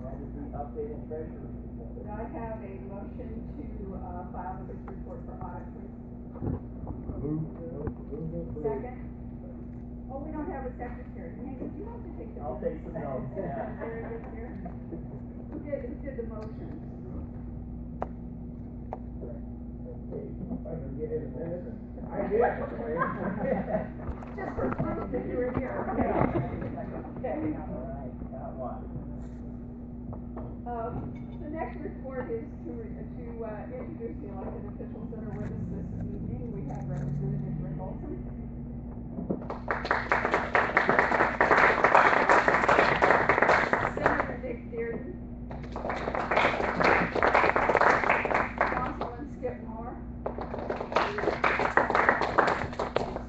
That is the updated treasurer's report. Could I have a motion to file this report for audit, please? Second? Oh, we don't have a secretary. Hank, would you like to take the I'll take some notes, yeah. Very good, here. Who did the motion? Okay, if I can get it a minute. I did. Just for proof that you were here. Okay. All right, got one. The next report is to introduce the elected officials that are with us this evening. We have Representative Rick Olson. Senator Dick Dearden. Councilman Skip Moore.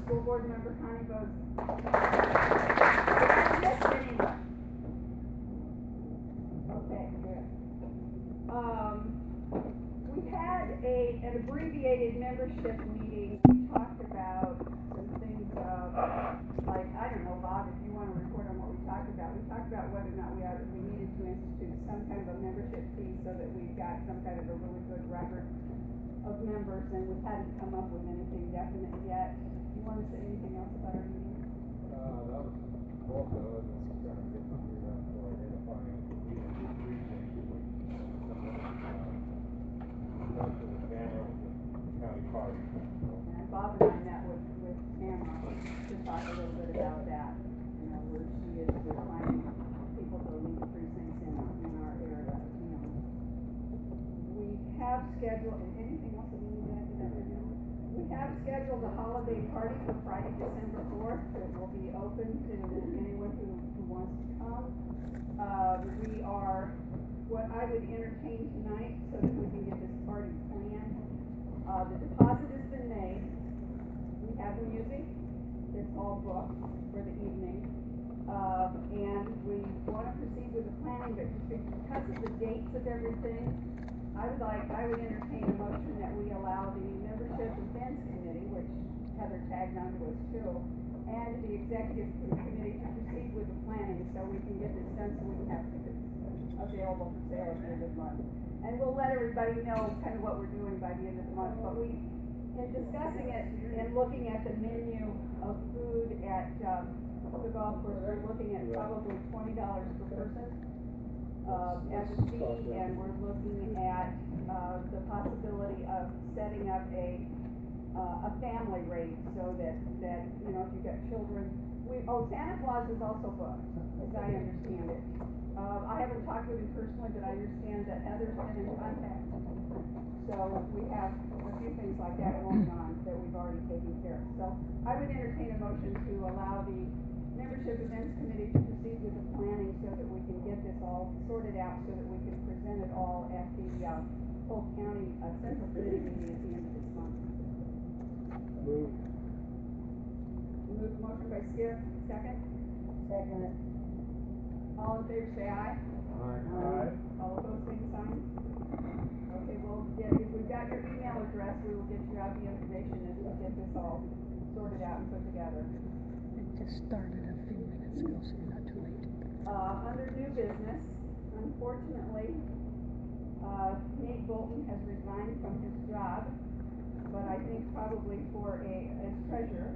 School Board Member Connie Bose. Did I miss anyone? Okay, good. We had an abbreviated membership meeting. We talked about some things, like, I don't know, Bob, if you want to report on what we talked about. We talked about whether or not we needed to institute some kind of a membership fee so that we've got some kind of a really good record of members, and we hadn't come up with anything definite yet. Do you want to say anything else about our meeting? That was also, and this is kind of getting geared up for identifying three things, which most of the camera with the county park. And Bob and I met with Tamara to talk a little bit about that. You know, where she is with finding people to lead precincts in our area. You know, we have scheduled, and anything else that we need to add to that right now? We have scheduled a holiday party for Friday, December 4th. It will be open to anyone who wants to come. We are, what I would entertain tonight so that we can get this party planned. The deposit has been made. We have the music. It's all booked for the evening. And we want to proceed with the planning, but because of the dates of everything, I would entertain a motion that we allow the membership events committee, which Heather tagged onto us too, and the executive committee to proceed with the planning so we can get this done so we can have tickets available for sale at the end of the month. And we'll let everybody know kind of what we're doing by the end of the month. But in discussing it and looking at the menu of food at the golf course, we're looking at probably $20 per person as a fee, and we're looking at the possibility of setting up a family rate so that you know, if you've got children. Santa Claus is also booked, as I understand it. I haven't talked with him personally, but I understand that Heather's been in contact. So we have a few things like that going on that we've already taken care of. So I would entertain a motion to allow the membership events committee to proceed with the planning so that we can get this all sorted out so that we can present it all at the Polk County Central Committee meeting at the end of this month. Move. Motion by Skip, second? Second. All in favor say aye. Aye. All opposed, same sign. Okay, if we've got your email address, we will get you out the information as we get this all sorted out and put together. It just started a few minutes ago, so you're not too late. Under new business, unfortunately, Nate Bolton has resigned from his job, but I think probably as treasurer.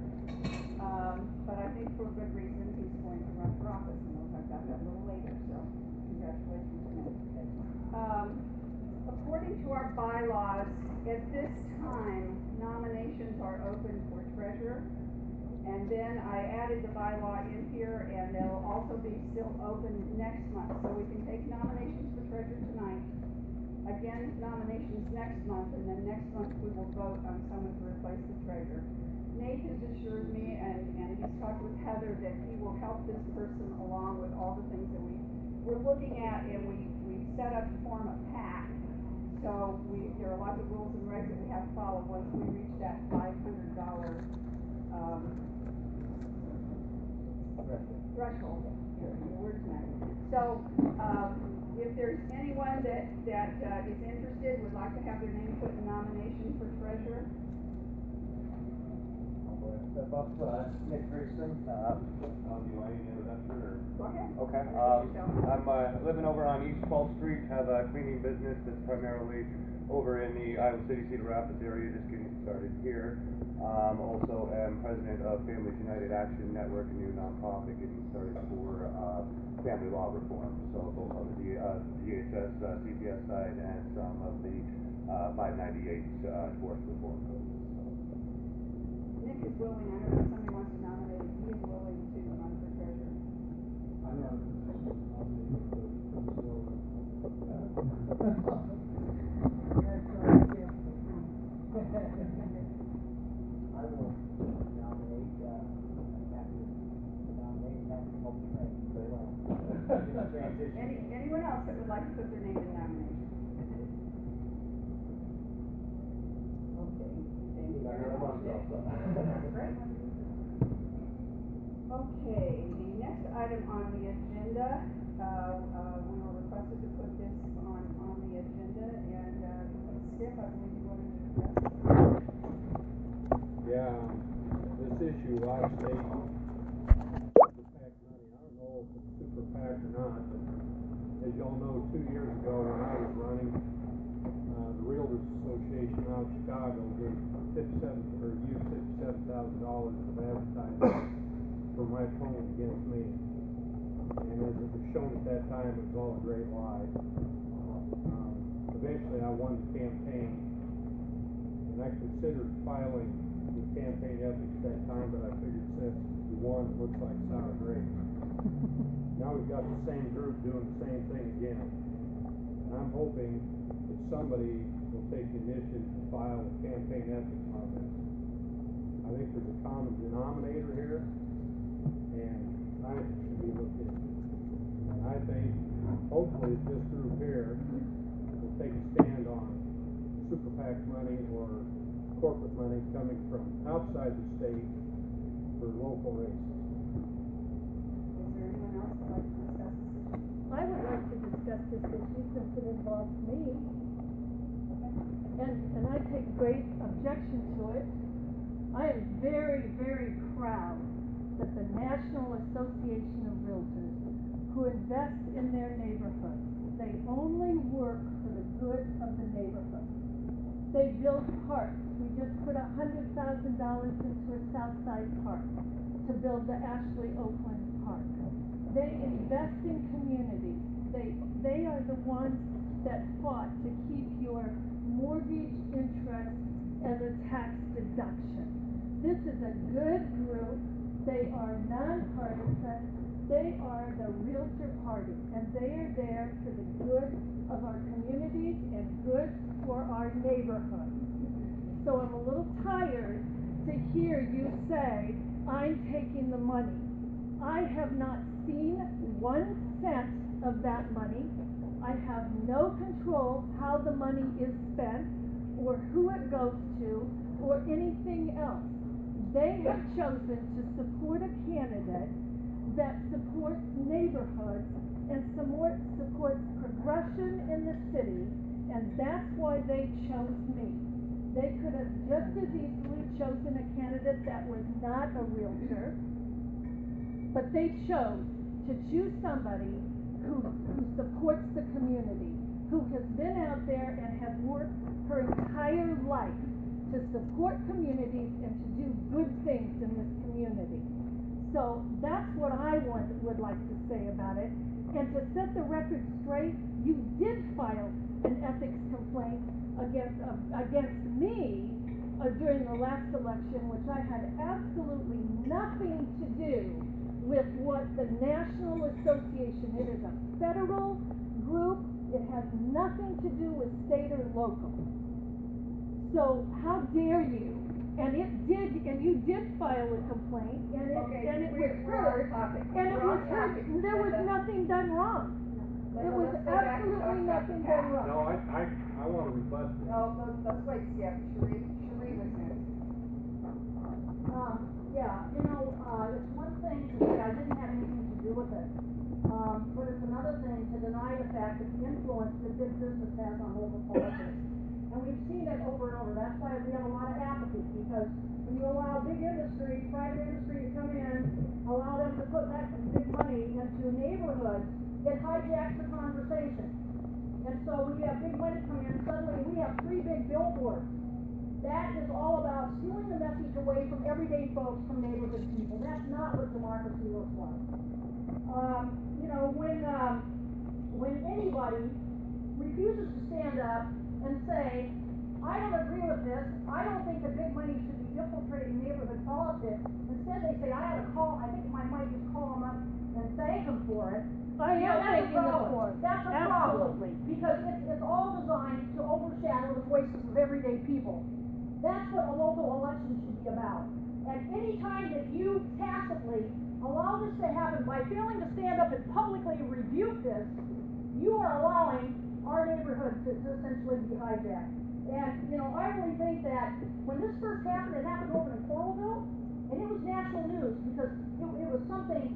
But I think for a good reason. He's going to run for office, and we'll talk about that a little later. So, congratulations to him. According to our bylaws, at this time, nominations are open for treasurer. And then I added the bylaw in here, and they'll also be still open next month. So we can take nominations for treasurer tonight. Again, nominations next month, and then next month we will vote on someone to replace the treasurer. Nate has assured me, and he's talked with Heather, that he will help this person along with all the things that we're looking at, and we set up to form a PAC. So there are lots of rules and regs that we have to follow once we reach that $500 threshold. Your word tonight. So if there's anyone that is interested, would like to have their name put in nomination for treasurer. I'll go ahead. Step up, Nick Grayson, do you want any introduction or? Go ahead. Okay, Introduce yourself. I'm living over on East 12th Street, have a cleaning business that's primarily over in the Iowa City, Cedar Rapids area, just getting started here. Also am president of Families United Action Network, a new nonprofit getting started for, family law reform. So both on the DHS, CPS side and some of the, 598, divorce reform code. Nick is willing, I don't know if somebody wants to nominate him, he is willing to run for treasurer. I'm not in a position to nominate for this role. I will nominate, happy to nominate, happy to help train very well. Transition. Anyone else that would like to put their name in nomination? Okay, thank you very much, Nick. That's great. Okay, the next item on the agenda, we were requested to put this on the agenda, and, Skip, I believe you wanted to address. Yeah, this issue, obviously, super PAC money, I don't know if it's super PAC or not, but as y'all know, 2 years ago when I was running, the Realtors Association out of Chicago used $57,000 of advertising for my opponent against me. And as it was shown at that time, it was all a great lie. Eventually I won the campaign, and I considered filing the campaign ethics that time, but I figured since you won, it looks like sour grapes. Now we've got the same group doing the same thing again. And I'm hoping that somebody will take the initiative to file a campaign ethics on this. I think there's a common denominator here, and I think it should be looked into. And I think, hopefully, this group here will take a stand on super PAC money or corporate money coming from outside the state for local races. Is there anyone else that would like to discuss this issue? I would like to discuss this issue since it involves me, and I take great objection to it. I am very, very proud that the National Association of Realtors, who invest in their neighborhoods, they only work for the good of the neighborhood. They build parks. We just put $100,000 into a Southside park to build the Ashley Oakland Park. They invest in communities. They are the ones that fought to keep your mortgage interest as a tax deduction. This is a good group. They are nonpartisan. They are the Realtor Party, and they are there for the good of our communities and good for our neighborhoods. So I'm a little tired to hear you say, I'm taking the money. I have not seen 1 cent of that money. I have no control how the money is spent or who it goes to or anything else. They have chosen to support a candidate that supports neighborhoods and supports progression in the city, and that's why they chose me. They could have just as easily chosen a candidate that was not a realtor, but they chose to choose somebody who supports the community, who has been out there and has worked her entire life to support communities and to do good things in this community. So that's what I would like to say about it. And to set the record straight, you did file an ethics complaint against me during the last election, which I had absolutely nothing to do with what the National Association. It is a federal group. It has nothing to do with state or local. So how dare you? And you did file a complaint, and it was heard, and it was heard, there was nothing done wrong. There was absolutely nothing done wrong. No, I want to rebut this. No, let's wait, Skip. Sheree was next. Yeah, it's one thing to say I didn't have anything to do with it. But it's another thing to deny the fact that the influence that big business has on local politics. And we've seen it over and over. That's why we have a lot of apathy, because when you allow big industry private industry to come in, allow them to put that big money into neighborhoods, it hijacks the conversation. And so we have big money come in, suddenly we have 3 big billboards. That is all about stealing the message away from everyday folks, from neighborhood people. That's not what democracy looks like. You know, when anybody refuses to stand up and say, I don't agree with this, I don't think that big money should be infiltrating neighborhood politics. Instead they say, I think I might just call them up and thank them for it. I am That's a thanking them problem. for it. That's a Absolutely. problem. Because it's all designed to overshadow the voices of everyday people. That's what a local election should be about. And any time that you tacitly allow this to happen by failing to stand up and publicly rebuke this, you are allowing our neighborhood to essentially be hijacked. And, you know, I really think that when this first happened, it happened over in Coralville, and it was national news because it was something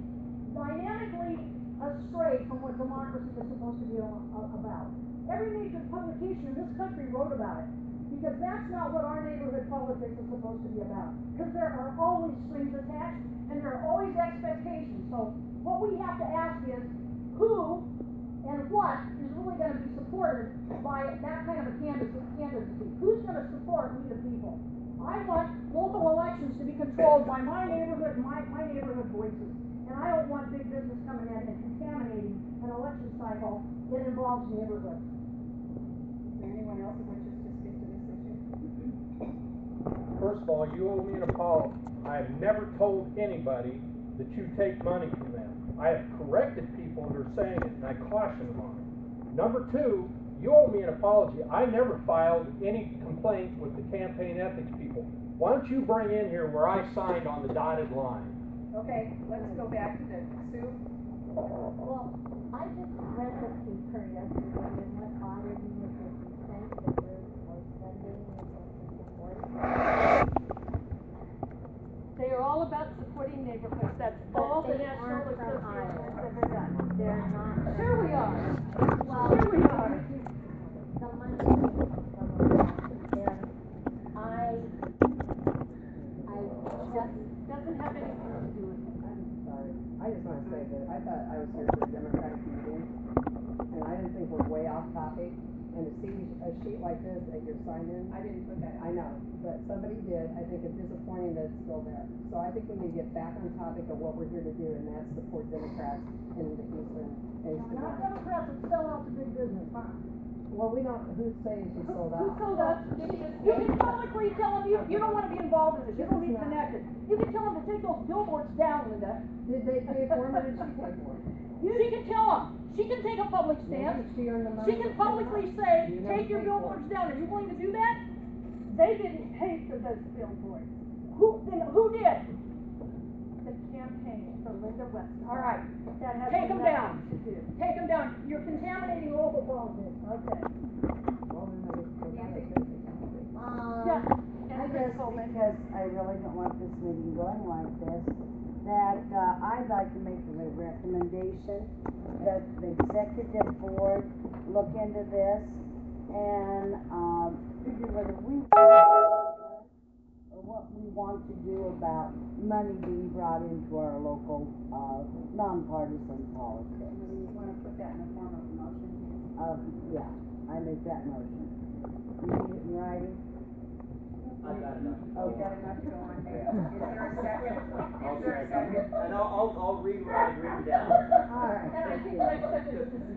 dynamically astray from what democracy is supposed to be about. Every major publication in this country wrote about it, because that's not what our neighborhood politics is supposed to be about. Because there are always strings attached, and there are always expectations. So what we have to ask is, who and what is really going to be supported by that kind of a candidacy? Who's going to support we the people? I want local elections to be controlled by my neighborhood, my neighborhood voices. And I don't want big business coming in and contaminating an election cycle that involves neighborhoods. Is there anyone else who wishes to speak to this issue? First of all, you owe me an apology. I have never told anybody that you take money from them. I have corrected people that are saying it, and I caution them on it. Number 2, you owe me an apology. I never filed any complaint with the campaign ethics people. Why don't you bring in here where I signed on the dotted line? Okay, let's go back to the Sue. Well, I just read the paper yesterday, and what bothered me was that you think that we're sending support. They are all about supporting neighborhoods. That's all the National Association has ever done. They're not. Here we are. Well, Here we are. the money came from someone else, and I just, Doesn't have anything to do with it. I'm sorry, I just wanna say that I thought I was here for the Democratic meeting, and I didn't think we're way off topic, and to see a sheet like this that you're signed in, I didn't put that I know, but somebody did, I think it's disappointing that it's still there. So I think we need to get back on topic of what we're here to do, and that's support Democrats in the eastern Not line. Democrats that sell out to big business, huh? Well, we don't, who's saying she sold Who out? sold out? You can publicly tell them you don't wanna be involved in this, you don't need connected. You can tell them to take those billboards down, Linda. Did they pay for them, or did she pay for them? She can tell them, she can take a public stance. Maybe she earned the money. She can publicly say, You never take your paid for billboards it. down, are you willing to do that? They didn't pay for those billboards. Who did? The campaign for Linda West. All right, That has take them down, nothing to do. take them down, you're contaminating local politics. Okay. Well, then I guess we'll Nancy? have to- Yeah. I And Chris just, Coleman. because I really don't want this meeting going like this, that, I'd like to make a recommendation that the executive board look into this and, figure whether we or what we want to do about money being brought into our local, nonpartisan politics. You wanna put that in the form of a motion? Yeah, I make that motion. You need it in writing? I've got enough. You got enough to go on there. Is there a second? I'll Is there a second? And I'll read what I've written down. All right.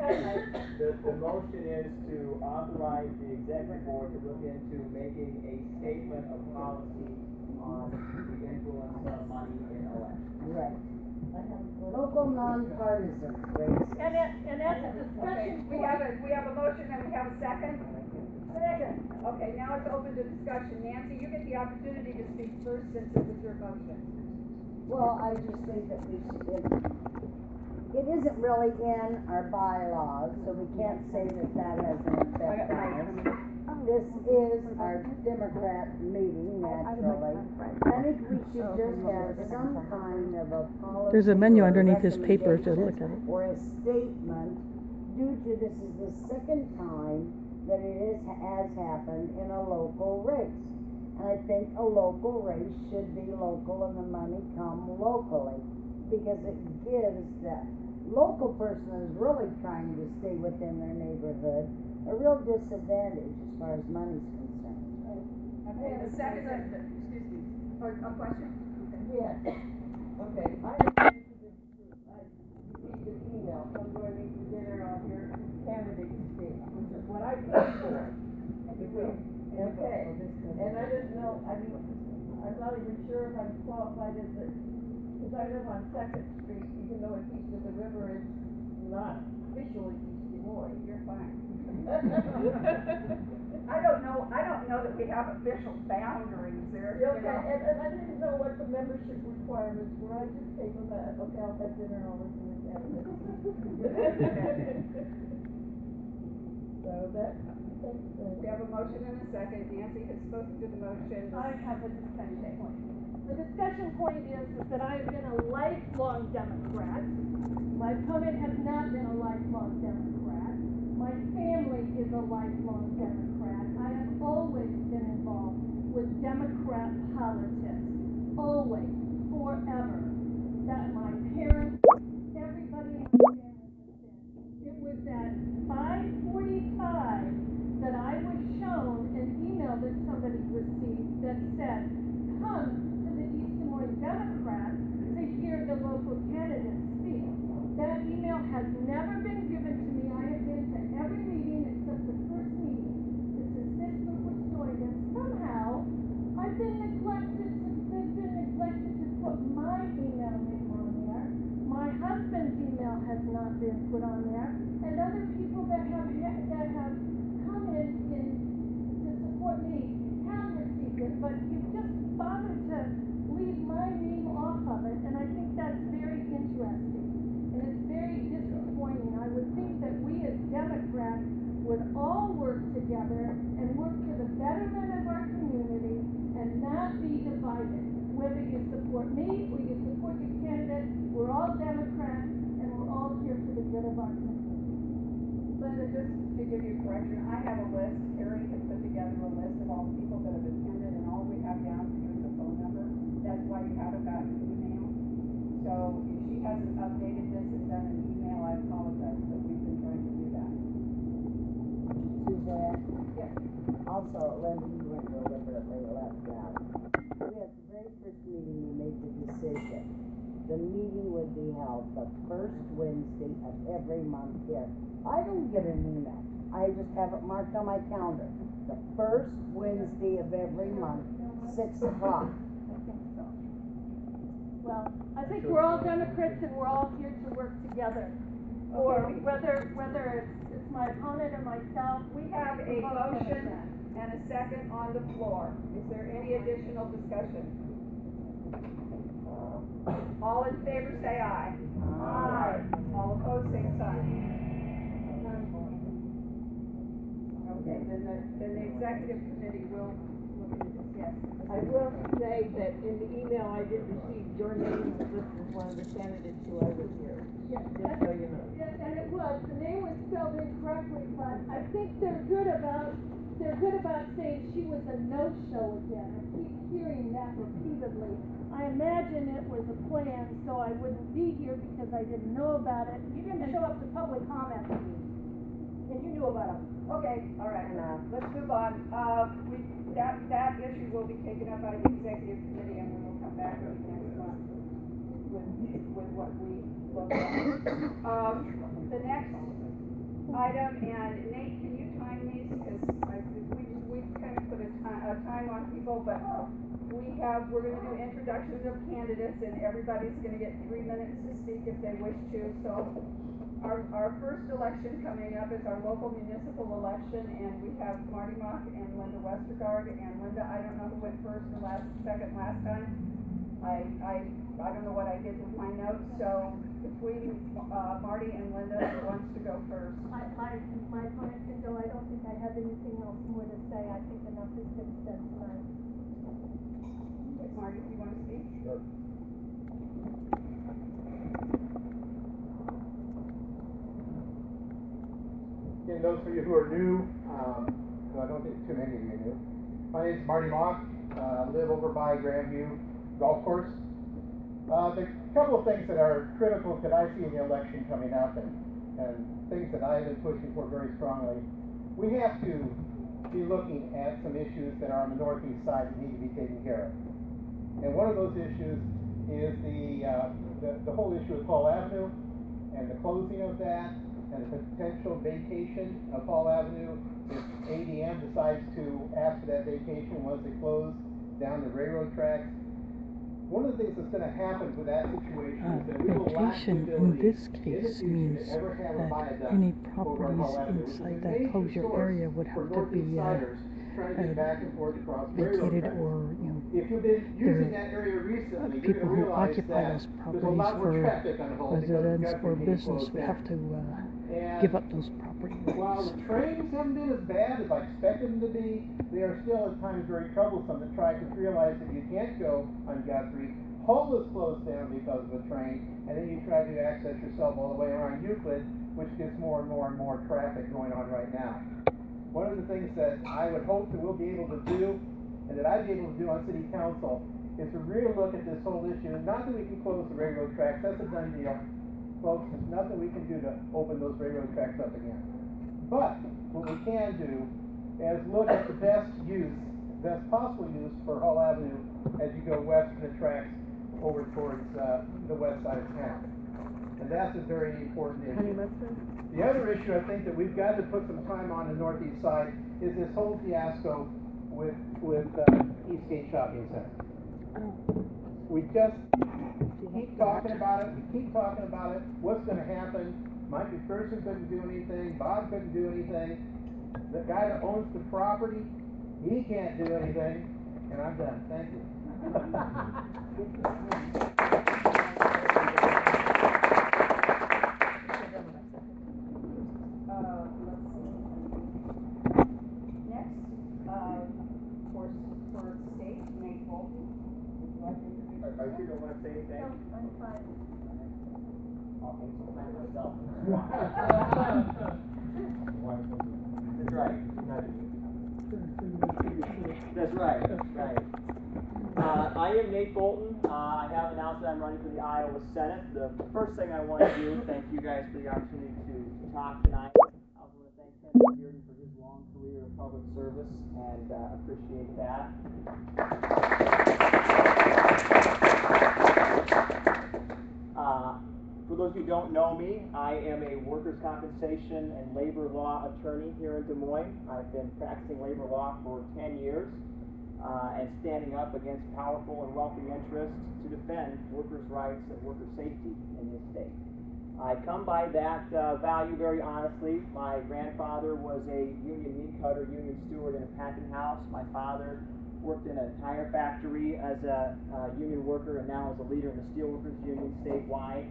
The motion is to authorize the executive board to look into making a statement of policy on the influence of money in elections. Right. Local nonpartisan, Grace. And that's a Okay, discussion we have a motion and we have a second. Second. Okay, now it's open to discussion. Nancy, you get the opportunity to speak first since it was your motion. Well, I just think that we should, it isn't really in our bylaws, so we can't say that that has an effect on us. This is our Democrat meeting, naturally. I think we should just have some kind of a policy. There's a menu or underneath his paper to look at recommendation it. Or a statement, due to this is the second time that has happened in a local race. And I think a local race should be local and the money come locally, because it gives that local person who's really trying to stay within their neighborhood a real disadvantage as far as money's concerned. Okay, the second, excuse me, a question? Yes. Okay, I received an email from going to dinner on your candidate speak, which is what I paid for. Okay, and I didn't know, I'm not even sure if I'm qualified as a, because I live on Second Street, even though it's east of the river, it's not officially East Des Moines. You're fine. I don't know that we have official boundaries there, you Okay, know. and I didn't know what the membership requirements were, I just paid for that, okay, I'll have dinner, I'll listen to candidates. So that, We have a motion and a second. Nancy has spoken to the motion. I have a discussion point. The discussion point is that I have been a lifelong Democrat. My opponent has not been a lifelong Democrat. My family is a lifelong Democrat. I have always been involved with Democrat politics. Always, forever. That my parents, everybody in my family has been. It was at 5:45 that I was shown an email that somebody received that said, come to the East Des Moines Democrats to hear the local candidates speak. That email has never been given to me. I have been to every meeting except the first meeting. Since this group was joined, and somehow I've been neglected to put my email name on there. My husband's email has not been put on there, and other people that have come in to support me have received it, but you've just bothered to leave my name off of it, and I think that's very interesting, and it's very disappointing. I would think that we as Democrats would all work together and work for the betterment of our community and not be divided. Whether you support me or you support your candidate, we're all Democrats and we're all here for the good of our community. Linda, just to give you a correction, I have a list. Carrie has put together a list of all the people that have attended, and all we have down for you is a phone number. That's why you haven't gotten an email. So if she hasn't updated this and done an email, I apologize, but we've been trying to do that. Suzanne, Yes. also, Linda, you weren't deliberately left out. We at the very first meeting, we made the decision. The meeting would be held the first Wednesday of every month here. I don't get an email. I just have it marked on my calendar. The first Wednesday of every month, 6 o'clock. I think so. Well, I think we're all Democrats and we're all here to work together. Or whether it's my opponent or myself. We have a motion and a second on the floor. Is there any additional discussion? All in favor say aye. Aye. All opposed, same sign. Okay, then the executive committee will look into this, yes. I will say that in the email I did receive, your name was listed as one of the candidates who I was here, Yes, just so you know. yes, and it was, the name was spelled incorrectly, but I think they're good about saying she was a no-show again. I keep hearing that repeatedly. I imagine it was a plan, so I wouldn't be here because I didn't know about it. You didn't show up to public comment meetings, and you knew about them. Okay, all right, let's move on. That issue will be taken up by the executive committee, and we will come back with next month with what we look at. The next item, and Nate, can you time these, because we kind of put a time on people, but we're gonna do introductions of candidates, and everybody's gonna get 3 minutes to speak if they wish to. So our first election coming up is our local municipal election, and we have Marty Mock and Linda Westergaard. And Linda, I don't know who went first or second last time. I don't know what I did with my notes, so between Marty and Linda, who wants to go first? My opponent can go. I don't think I have anything else more to say. I think enough has been said tonight. Marty, do you want to speak? Sure. Again, those of you who are new, no, I don't think too many of you are new. My name is Marty Mock. live over by Grandview Golf Course. The couple of things that are critical that I see in the election coming up and things that I've been pushing for very strongly, we have to be looking at some issues that are on the northeast side that need to be taken care of. And one of those issues is the whole issue of Hall Avenue and the closing of that and the potential vacation of Hall Avenue if ADM decides to ask for that vacation once they close down the railroad tracks. One of the things that's going to happen with that situation is that we will lack the Vacation in ability this in the case future means to ever have a that viaduct any over on Hall properties Avenue, which is a inside that major closure source area would for have to be northeast siders trying to get back and forth across railroad vacated, tracks. or If you've been using there that area recently, you're people going to who realize occupy that those there's a lot properties more for traffic on Hull because of residents or Guthrie being business closed would have down. to And give up those property while rights. the trains haven't been as bad as I expected them to be, they are still at times very troublesome to try to realize that you can't go on Guthrie. Hull is closed down because of a train, and then you try to access yourself all the way around Euclid, which gets more and more and more traffic going on right now. One of the things that I would hope that we'll be able to do, and that I'd be able to do on city council, is to really look at this whole issue. Not that we can close the railroad tracks, that's a done deal. Folks, there's nothing we can do to open those railroad tracks up again. But what we can do is look at the best possible use for Hull Avenue as you go west from the tracks over towards the west side of town. And that's a very important issue. The other issue I think that we've got to put some time on the northeast side is this whole fiasco with Eastgate Shopping Center. We just keep talking about it, what's going to happen. Mike McPherson couldn't do anything, Bob couldn't do anything. The guy that owns the property, he can't do anything. And I'm done, thank you. Let's see. Next, for state, Nate Bolton. Would you like to introduce yourself? Are you don't want to say anything? No, I'm fine. I'll plan myself. That's right. That's right. I am Nate Bolton. I have announced that I'm running for the Iowa Senate. The first thing I want to do, thank you guys for the opportunity to talk tonight. I also want to thank Ken Bearden for his long career of public service and appreciate that. For those who don't know me, I am a workers' compensation and labor law attorney here in Des Moines. I've been practicing labor law for 10 years and standing up against powerful and wealthy interests to defend workers' rights and worker safety in this state. I come by that value very honestly. My grandfather was a union meat cutter, union steward in a packing house. My father worked in a tire factory as a union worker and now is a leader in the Steelworkers Union statewide.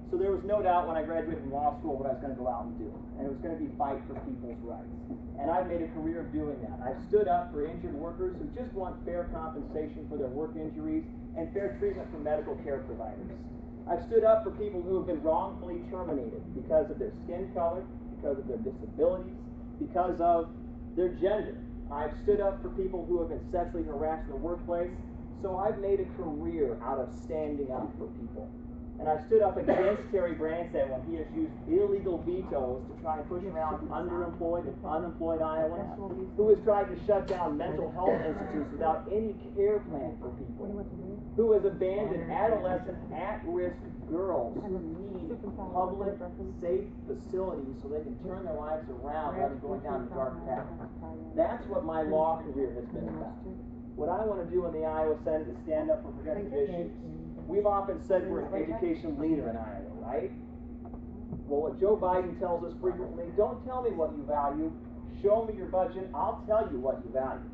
So there was no doubt when I graduated from law school what I was going to go out and do. And it was going to be fight for people's rights. And I've made a career of doing that. I've stood up for injured workers who just want fair compensation for their work injuries and fair treatment from medical care providers. I've stood up for people who have been wrongfully terminated because of their skin color, because of their disabilities, because of their gender. I've stood up for people who have been sexually harassed in the workplace. So I've made a career out of standing up for people. And I've stood up against Terry Branstad when he has used illegal vetoes to try and push around underemployed and unemployed Iowans, who has tried to shut down mental health institutes without any care plan for people, who has abandoned adolescent at-risk girls who need public, safe facilities so they can turn their lives around rather than going down a dark path. That's what my law career has been about. What I want to do in the Iowa Senate is stand up for progressive issues. We've often said we're an education leader in Iowa, right? Well, what Joe Biden tells us frequently, don't tell me what you value, show me your budget, I'll tell you what you value.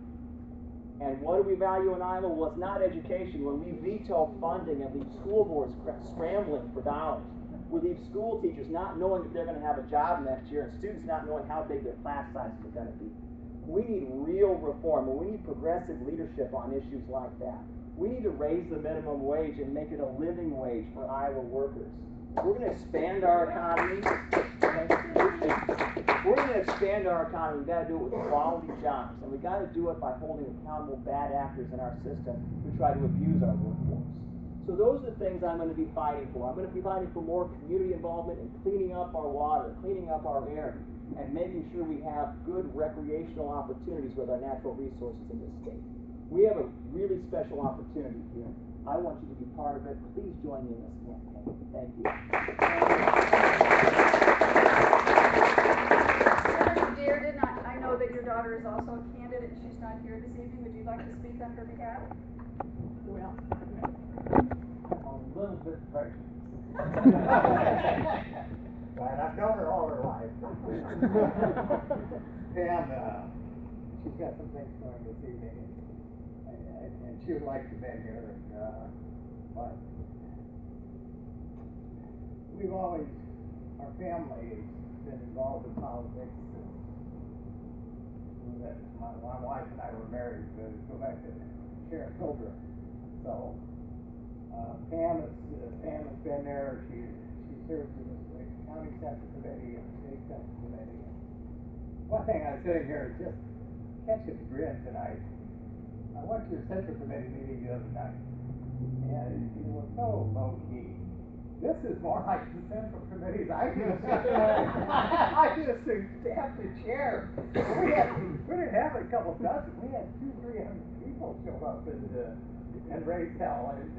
And what do we value in Iowa? Well, it's not education. When we veto funding and leave school boards scrambling for dollars, we leave school teachers not knowing if they're going to have a job next year and students not knowing how big their class sizes are going to be. We need real reform, and we need progressive leadership on issues like that. We need to raise the minimum wage and make it a living wage for Iowa workers. We're going to expand our economy. we're gonna expand our economy, we gotta do it with quality jobs, and we gotta do it by holding accountable bad actors in our system who try to abuse our workforce. So those are the things I'm gonna be fighting for. I'm gonna be fighting for more community involvement in cleaning up our water, cleaning up our air, and making sure we have good recreational opportunities with our natural resources in this state. We have a really special opportunity here. I want you to be part of it. Please join me in this campaign. Thank you. Senator Dearden, I know that your daughter is also a candidate. She's not here this evening. Would you like to speak on her behalf? Well, I'm a little bit prejudiced. But I've known her all her life. And she's got some things going this evening, and she would like to be here. But we've always, our family has been involved in politics since my wife and I were married, to go back to Sharon Hildreth. So Pam has been there. She serves in the county central committee and the state central committee. One thing I was sitting here just catching the grin tonight. I went to a central committee meeting the other night, and it was so low key. This is more like the central committees I used to. I used to have to chair. We didn't have a couple dozen. We had 200-300 people show up and raise hell. And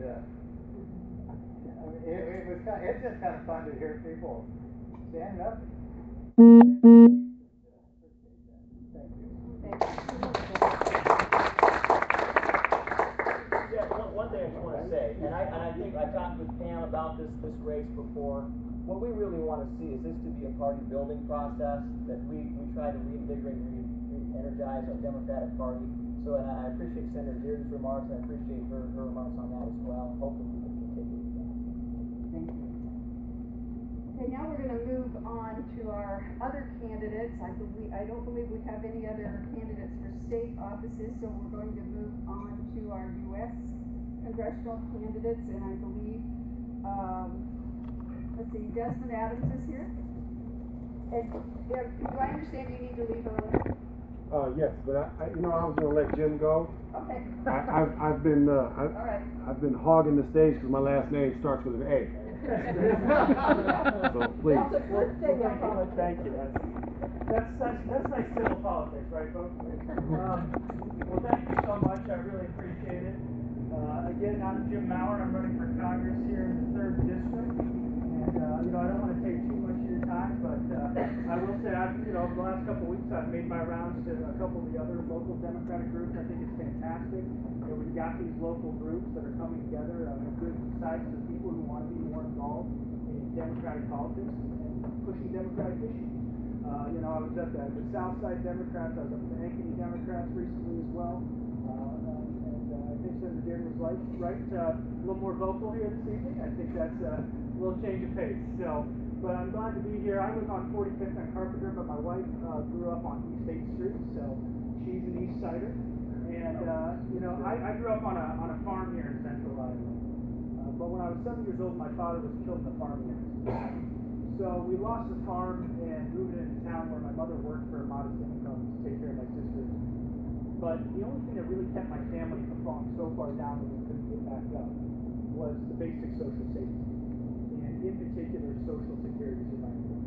I mean, it's just kind of fun to hear people stand up. Thank you. Yeah, one thing I just want to say, and I think I talked with Pam about this race before. What we really want to see is this to be a party building process, that we try to reinvigorate and re-energize our Democratic Party. So, and I appreciate Senator Dearden's remarks, and I appreciate her remarks on that as well. Hopefully we can continue with that. Thank you. Okay, now we're going to move on to our other candidates. I don't believe we have any other candidates for state offices, so we're going to move on to our U.S. congressional candidates, and I believe, let's see, Desmond Adams is here. And do I understand you need to leave early? Yes, but I was gonna let Jim go. Okay. I've been All right. I've been hogging the stage because my last name starts with an A. So please. That's a good thing. Thank you. That's nice civil politics, right, folks? Well, thank you so much. I really appreciate it. Again, I'm Jim Maurer. I'm running for Congress here in the 3rd District. And, I don't want to take too much of your time, but I will say, over the last couple of weeks, I've made my rounds to a couple of the other local Democratic groups. I think it's fantastic that we've got these local groups that are coming together on good sides of people who want to be more involved in Democratic politics and pushing Democratic issues. I was at the Southside Democrats, I was at the Ankeny Democrats recently as well. I think Senator Dearden was right, a little more vocal here this evening. I think that's a little change of pace. So, but I'm glad to be here. I live on 45th and Carpenter, but my wife grew up on East 8th Street, so she's an East Sider. And I grew up on a farm here in Central Iowa. But when I was 7 years old, my father was killed in a farming accident. So we lost the farm and moved into town where my mother worked for a modest income to take care of my sisters. But the only thing that really kept my family from falling so far down that we couldn't get back up was the basic social safety, and in particular, social security survival.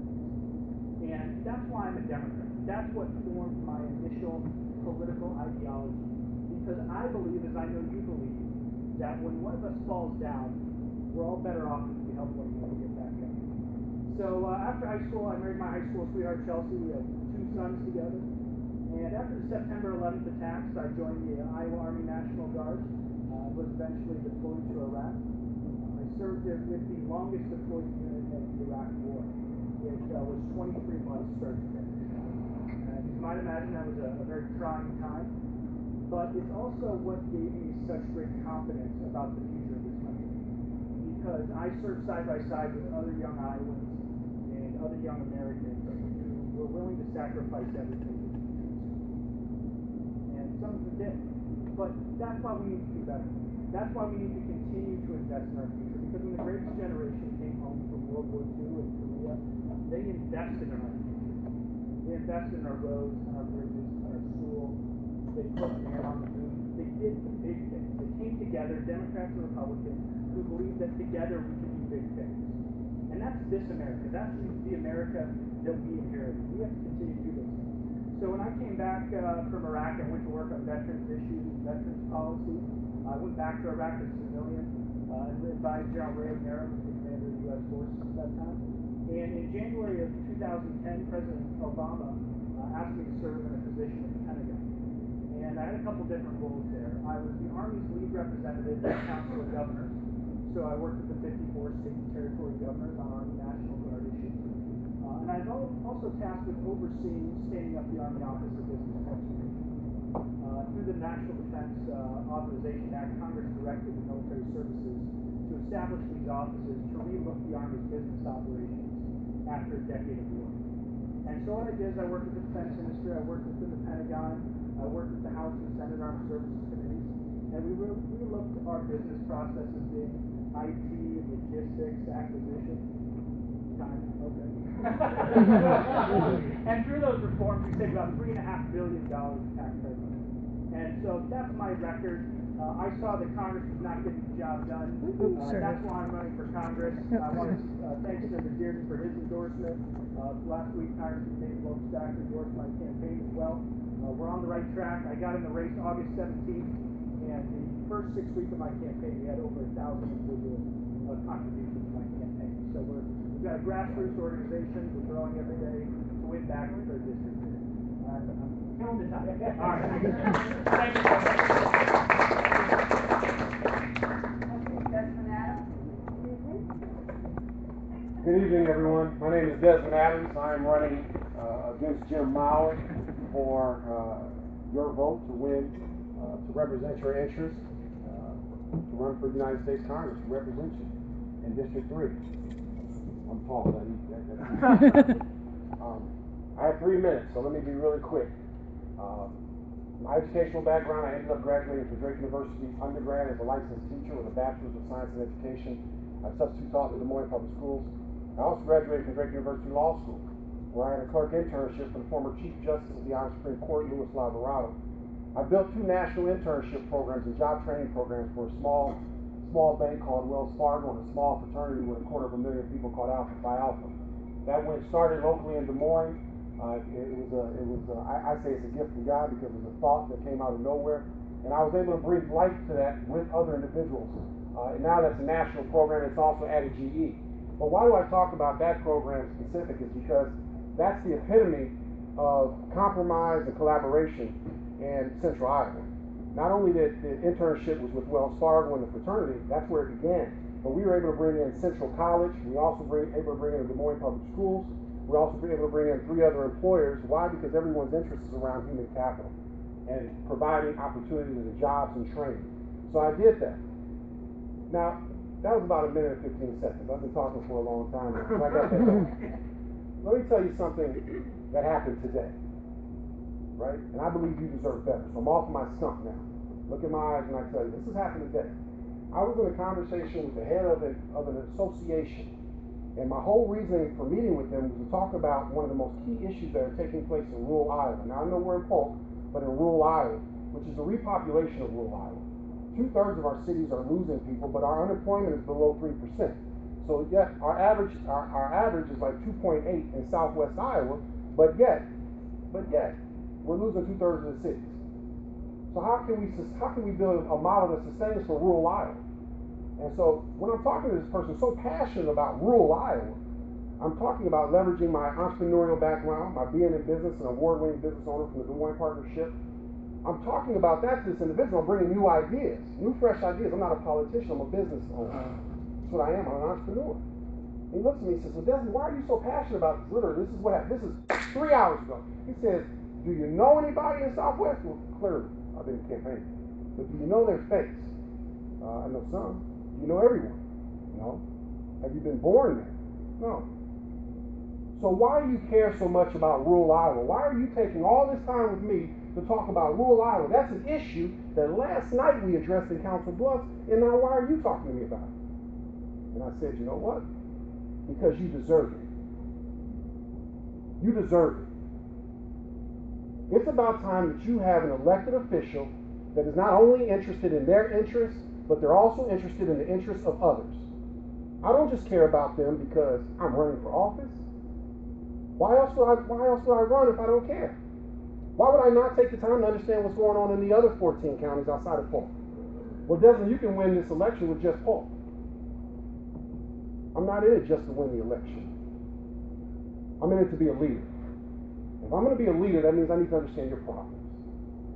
And that's why I'm a Democrat. That's what formed my initial political ideology. Because I believe, as I know you believe, that when one of us falls down, we're all better off if we help one another get back up. So after high school, I married my high school sweetheart, Chelsea. We have 2 sons together. And after the September 11th attacks, I joined the Iowa Army National Guard. I was eventually deployed to Iraq. I served with the longest deployed unit of the Iraq War. It was 23 months start to finish. As you might imagine, that was a very trying time. But it's also what gave me such great confidence about the future of this country. Because I served side by side with other young Iowans and other young Americans who were willing to sacrifice everything. And some of them did. But that's why we need to do better. That's why we need to continue to invest in our future. Because when the greatest generation came home from World War II and Korea, they invested in our future. They invested in our roads and our bridges and our schools. They put man on the moon. They did the big things. They came together, Democrats and Republicans, who believed that together we could do big things. And that's this America. That's the America that we inherited. We have to continue to do those things. So when I came back from Iraq, I went to work on veterans issues and veterans policy. I went back to Iraq as a civilian and advised General Ray McNamara, who was the commander of the U.S. forces at that time. And in January of 2010, President Obama asked me to serve in a position at the Pentagon. And I had a couple different roles there. I was the Army's lead representative in the Council of Governors. So I worked with the 54 state and territory governors on Army National Guard issues. And I was also tasked with overseeing standing up the Army Office of Business Transformation. Through the National Defense Authorization Act, Congress directed the military services to establish these offices to relook the Army's business operations after a decade of war. And so what I did is I worked with the defense industry, I worked within the Pentagon, I worked with the House and Senate Armed Services Committees, and we looked at our business processes in IT, logistics, acquisition. Time, okay. And through those reforms, we saved about $3.5 billion of taxpayer money. And so that's my record. I saw that Congress was not getting the job done. That's why I'm running for Congress. I want to thank Senator Dearden for his endorsement. Last week, Congressman David Lopestack endorsed my campaign as well. We're on the right track. I got in the race August 17th, and the first 6 weeks of my campaign, we had over 1,000 individual contributions to my campaign. So we've got a grassroots organization. We're growing every day to win back the 3rd district. I'm feeling the time. All right. Thank you so much. Desmond Adams. Good evening, everyone. My name is Desmond Adams. I am running against Jim Maurer for your vote to win, to represent your interests, to run for the United States Congress, to represent you in District 3. I'm tall, but I need that. I have 3 minutes, so let me be really quick. My educational background, I ended up graduating from Drake University undergrad as a licensed teacher with a Bachelor's of Science in Education. I've substitute taught in the Des Moines Public Schools. I also graduated from Drake University Law School, where I had a clerk internship for the former Chief Justice of the Honor Supreme Court, Louis Lavarado. I built 2 national internship programs and job training programs for a small bank called Wells Fargo and a small fraternity with 250,000 people called Alpha Phi Alpha. That started locally in Des Moines. I say it's a gift from God because it was a thought that came out of nowhere, and I was able to breathe life to that with other individuals. And now that's a national program. It's also at a GE. But why do I talk about that program specific is because that's the epitome of compromise and collaboration in Central Iowa. Not only that the internship was with Wells Fargo and the fraternity, that's where it began, but we were able to bring in Central College. We also able to bring in the Des Moines Public Schools. We're also able to bring in 3 other employers. Why? Because everyone's interest is around human capital and providing opportunities and jobs and training. So I did that. Now, that was about 1 minute and 15 seconds. I've been talking for a long time now, so I got that going. Let me tell you something that happened today, right? And I believe you deserve better, so I'm off my stump now. Look in my eyes and I tell you, this has happened today. I was in a conversation with the head of an association, and my whole reasoning for meeting with them was to talk about one of the most key issues that are taking place in rural Iowa. Now, I know we're in Polk, but in rural Iowa, which is the repopulation of rural Iowa. 2/3 of our cities are losing people, but our unemployment is below 3%. So yet our average is like 2.8 in Southwest Iowa, but yet we're losing 2/3 of the cities. So how can we build a model that sustains for rural Iowa? And so when I'm talking to this person so passionate about rural Iowa, I'm talking about leveraging my entrepreneurial background, my being in business, an award-winning business owner from the Des Moines Partnership. I'm talking about that to this individual. I'm bringing new ideas, new fresh ideas. I'm not a politician, I'm a business owner. That's what I am, I'm an entrepreneur. And he looks at me and says, well, Desmond, why are you so passionate about this? Literally, this is what happened. This is 3 hours ago. He says, do you know anybody in Southwest? Well, clearly, I've been campaigning. But do you know their face? I know some. Do you know everyone? No. Have you been born there? No. So why do you care so much about rural Iowa? Why are you taking all this time with me to talk about rural Iowa? That's an issue that last night we addressed in Council Bluffs, and now why are you talking to me about it? And I said, you know what? Because you deserve it. You deserve it. It's about time that you have an elected official that is not only interested in their interests, but they're also interested in the interests of others. I don't just care about them because I'm running for office. Why else would I run if I don't care? Why would I not take the time to understand what's going on in the other 14 counties outside of Polk? Well, Desmond, you can win this election with just Polk. I'm not in it just to win the election. I'm in it to be a leader. If I'm going to be a leader, that means I need to understand your problems.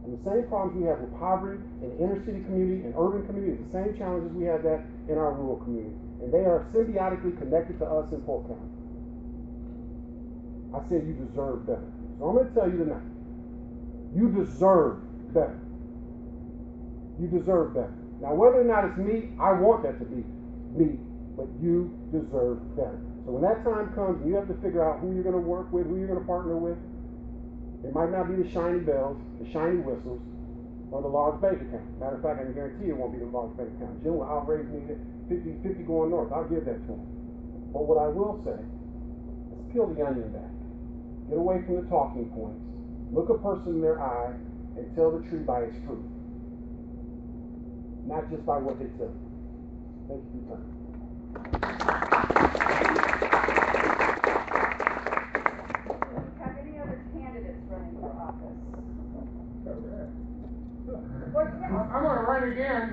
And the same problems we have with poverty in the inner city community and urban communities, the same challenges we have that in our rural communities. And they are symbiotically connected to us in Polk County. I said you deserve better. So I'm going to tell you tonight, you deserve better. You deserve better. Now, whether or not it's me, I want that to be me, but you deserve better. So when that time comes and you have to figure out who you're going to work with, who you're going to partner with, it might not be the shiny bells, the shiny whistles, or the large bank account. Matter of fact, I can guarantee it won't be the large bank account. Jim will outraise me at 50 going north. I'll give that to him. But what I will say is peel the onion back. Get away from the talking points. Look a person in their eye and tell the tree by its fruit. Not just by what they tell you. Thank you for your time. Do we have any other candidates running for office? What's next? I'm going to run again.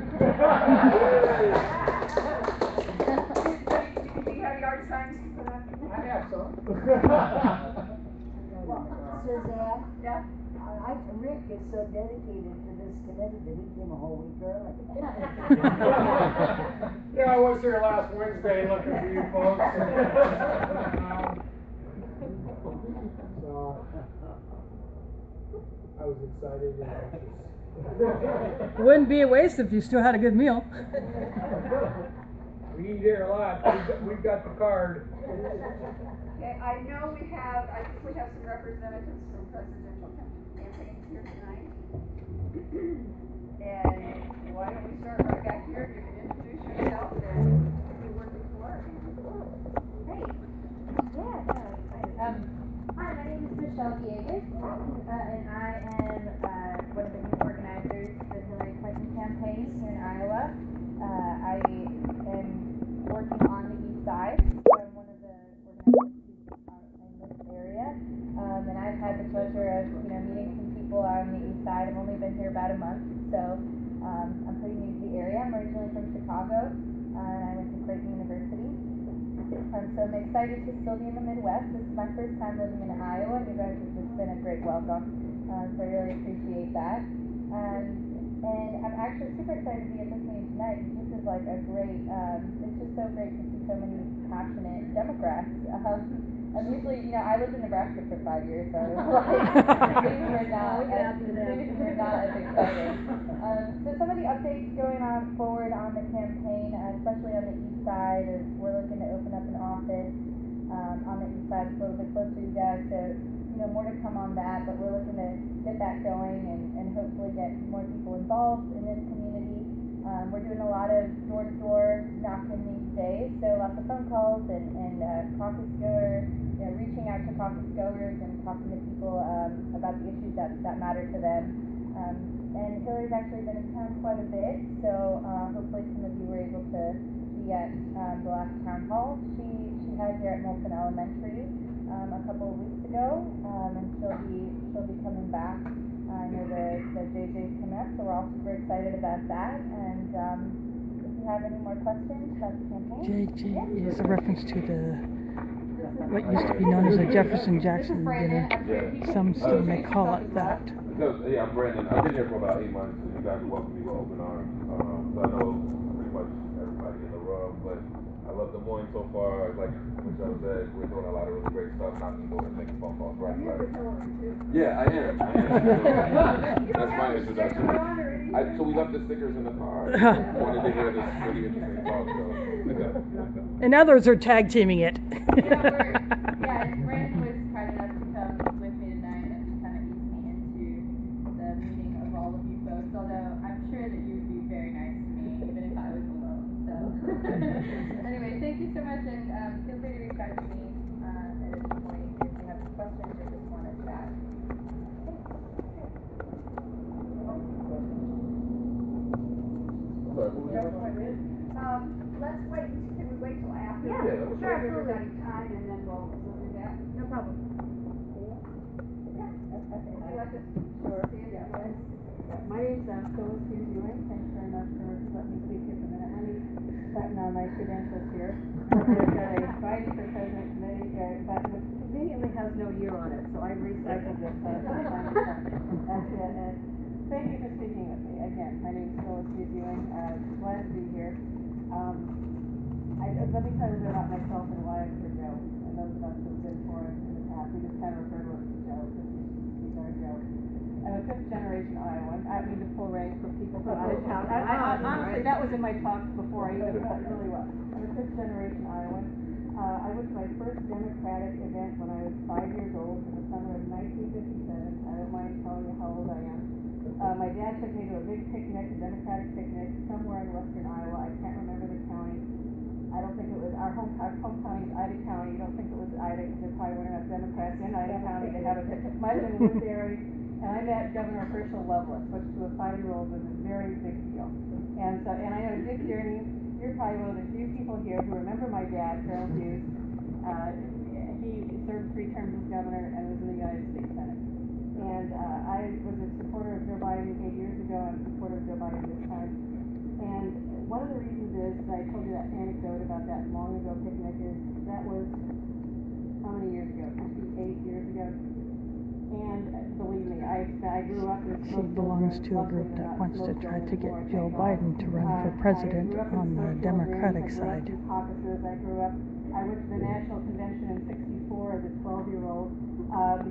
Do you have yard signs to put up? I have some. Well, Suzanne, Yeah? Rick is so dedicated to this committee that he came a whole week early. Yeah, I was here last Wednesday looking for you folks. So, I was excited and anxious. Wouldn't be a waste if you still had a good meal. We eat here a lot. We've got the card. Okay, I know I think we have some representatives from presidential campaigns here tonight. And why don't we start right back here, you can introduce yourself and who you're working for. Great. Yeah, no, excited. Hi, my name is Michelle Villegas, and I am one of the new organizers for the Hillary Clinton campaign here in Iowa. I am working on the east side, so I'm one of the organizers in this area. And I've had the pleasure of, meeting some people on the east side. I've only been here about a month, so I'm pretty new to the area. I'm originally from Chicago, and I went to Creighton University. So I'm excited to still be in the Midwest. This is my first time living in Iowa, and you guys have just been a great welcome. So I really appreciate that. And I'm actually super excited to be at this meeting tonight. This is like a great, it's just so great to see so many passionate Democrats. I'm usually, I lived in Nebraska for 5 years, so things were not as exciting. So some of the updates going on forward on the campaign, especially on the east side, is we're looking to open up an office on the east side. It's a little bit closer to you guys, so more to come on that, but we're looking to get that going and hopefully get more people involved in this community. We're doing a lot of door-to-door knocking these days, so lots of phone calls and caucus goer, reaching out to caucus goers and talking to people about the issues that matter to them. And Hillary's actually been in town quite a bit, so hopefully some of you were able to be at the last town hall she had here at Moulton Elementary a couple of weeks ago, and she'll be coming back. I know the JJ's coming up, so we're all super excited about that. And if you have any more questions about the campaign, JJ is a reference to what used to be known as the Jefferson Jackson dinner. Some still may call it that. Yeah, I'm Brandon. I've been here for about 8 months, and you guys welcomed me with open arms. So I know pretty much everybody in the room, but I love Des Moines so far. Like Michelle said, we're doing a lot of really great stuff, knocking doors, making phone calls, right? Yeah, I am. So that's my introduction. So we left the stickers in the car. I wanted to hear this really interesting talk, so. In others are tag teaming it. and Brandon was kind enough to come with me tonight and kind of ease me into the meeting of all of you folks, although I'm sure that you would be very nice to me, even if I was alone, so. Anyway, thank you so much, and feel free to reach out to me at any point if you have any questions or just want to chat. Thanks. Let's wait, can we wait till after? Yeah, Yeah, We'll sure, give absolutely. everybody time and then we'll do that. No problem. Yeah, would you like to? Sure. My name's Phyllis Hughes Ewing. Thanks very much for letting me speak here for a minute. Let me button on my credentials here. I've got a Biden for President committee, but which conveniently has no year on it, so I recycled this from time to time. That's it. And thank you for speaking with me. Again, my name's Phyllis Hughes Ewing. Glad to be here. Let me tell you a bit about myself and why I'm for Joe. And those of us who've been for him in the past, we just kind of refer to him as Joe because he's our Joe. I'm a fifth generation Iowan. I mean the full range for people from out of town. Honestly, that was in my talk before I even really was. I'm a fifth generation Iowan. I went to my first Democratic event when I was 5 years old in the summer of 1957. I don't mind telling you how old I am. My dad took me to a big picnic, a Democratic picnic, somewhere in western Iowa. I can't remember the county. I don't think it was our home county is Ida County. You don't think it was Ida because there probably weren't enough Democrats in Ida County to have a picnic. Might have been Woodbury. And I met Governor Herschel Loveless, which to a 5-year-old was a very big deal. And I know Dick Yearney, you're probably one of the few people here who remember my dad, Harold Hughes. He served 3 terms as governor and was in the United States Senate. And I was a supporter of Joe Biden 8 years ago. I'm a supporter of Joe Biden this time. And one of the reasons is that I told you that anecdote about that long ago picnic is that was how many years ago? 58 years ago. And believe me, I grew up in She belongs to a group that wants to try to get Joe Biden to run for president on the Democratic side. I went to the National Convention in '64 as a 12-year-old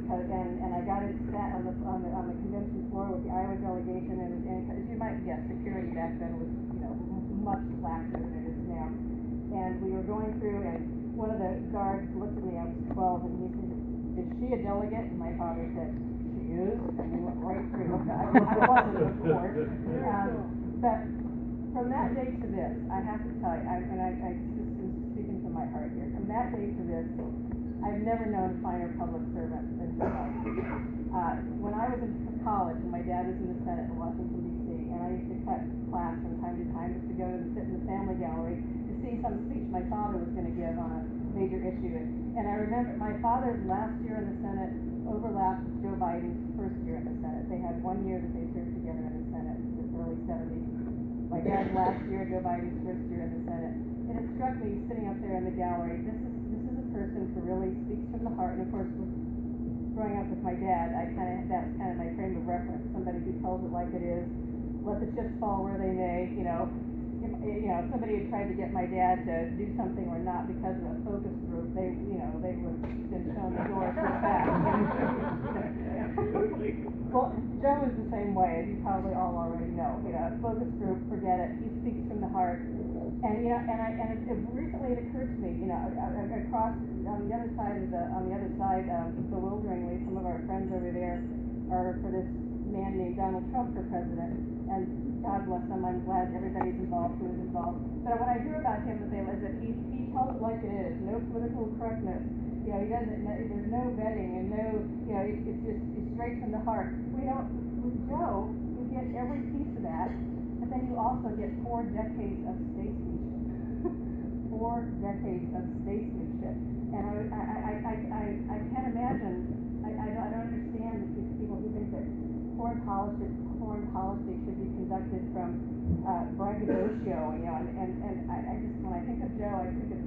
because I got it sat on the convention floor with the Iowa delegation and as you might guess, security back then was much laxer than it is now. And we were going through and one of the guards looked at me. I was 12 and he said, "Is she a delegate?" And my father said, "She is," and we went right through. I wasn't, of course. But from that day to this, I have to tell you, I just am speaking to my heart here. From that day to this, I've never known a finer public servant than Joe Biden. When I was in college, and my dad was in the Senate in Washington, D.C., and I used to cut class from time to time just to go and sit in the family gallery to see some speech my father was going to give on a major issue. And I remember my father's last year in the Senate overlapped with Joe Biden's first year in the Senate. They had 1 year that they served together in the Senate in the early 70s. My dad's last year, Joe Biden's first year in the Senate. And it struck me sitting up there in the gallery, this is a person who really speaks from the heart. And of course, growing up with my dad, that was kind of my frame of reference. Somebody who tells it like it is, let the chips fall where they may, if somebody had tried to get my dad to do something or not because of a focus group, they would have been shown the door so fast. Well, Joe is the same way, as you probably all already know. Focus group, forget it. He speaks from the heart. And recently it occurred to me, across on the other side, bewilderingly, some of our friends over there are for this man named Donald Trump for president. And God bless him, I'm glad everybody's involved who is involved. But what I hear about him is that he tells it like it is, no political correctness. He doesn't. There's no vetting and no. It's straight from the heart. With Joe, you get every piece of that, but then you also get 4 decades of statesmanship. 4 decades of statesmanship, and I can't imagine. I don't understand people who think that foreign policy should be conducted from braggadocio, and I just when I think of Joe, I think of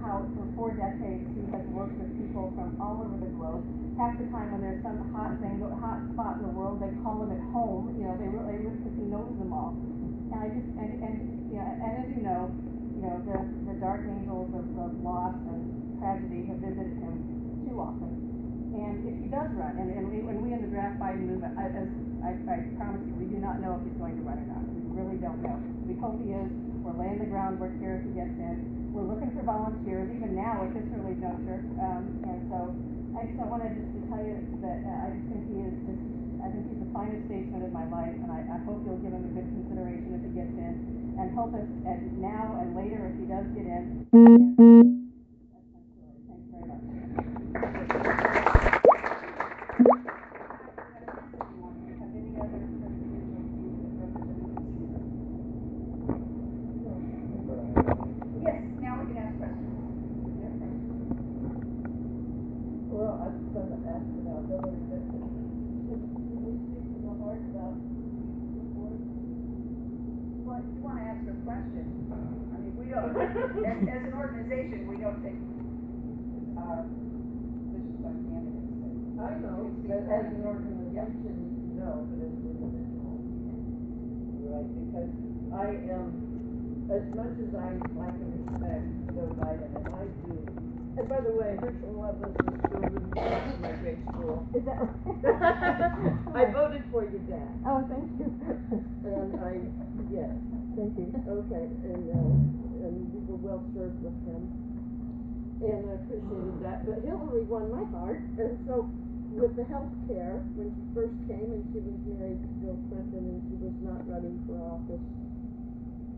how for 4 decades he has worked with people from all over the globe. Half the time when there's some hot spot in the world, they call him at home. They really because he knows them all. And I just and as you know, the dark angels of loss and tragedy have visited him too often. And if he does run, and we in the Draft Biden movement, as I promise you, we do not know if he's going to run or not. We really don't know. We hope he is. We're laying the groundwork here if he gets in. We're looking for volunteers, even now at this early juncture. And so I wanted just to tell you that I just think I think he's the finest statesman in my life, and I hope you'll give him a good consideration if he gets in, and help us now and later if he does get in. That's my story. Thanks very much. Hillary, that, did we speak from the heart about the board? Well, if you wanna ask a question, I mean, we don't, as an organization, we don't take, positions on candidates. I know, as an organization, no, but as an individual, right, because I am, as much as I like and respect Joe Biden, and I do, and by the way, Herschel Loveless is still in my grade school. Is that right? I voted for your dad. Oh, thank you. And yes. Thank you. Okay, and we were well served with him. And I appreciated that, but Hillary won my heart, and so with the health care, when she first came and she was married to Bill Clinton and she was not running for office,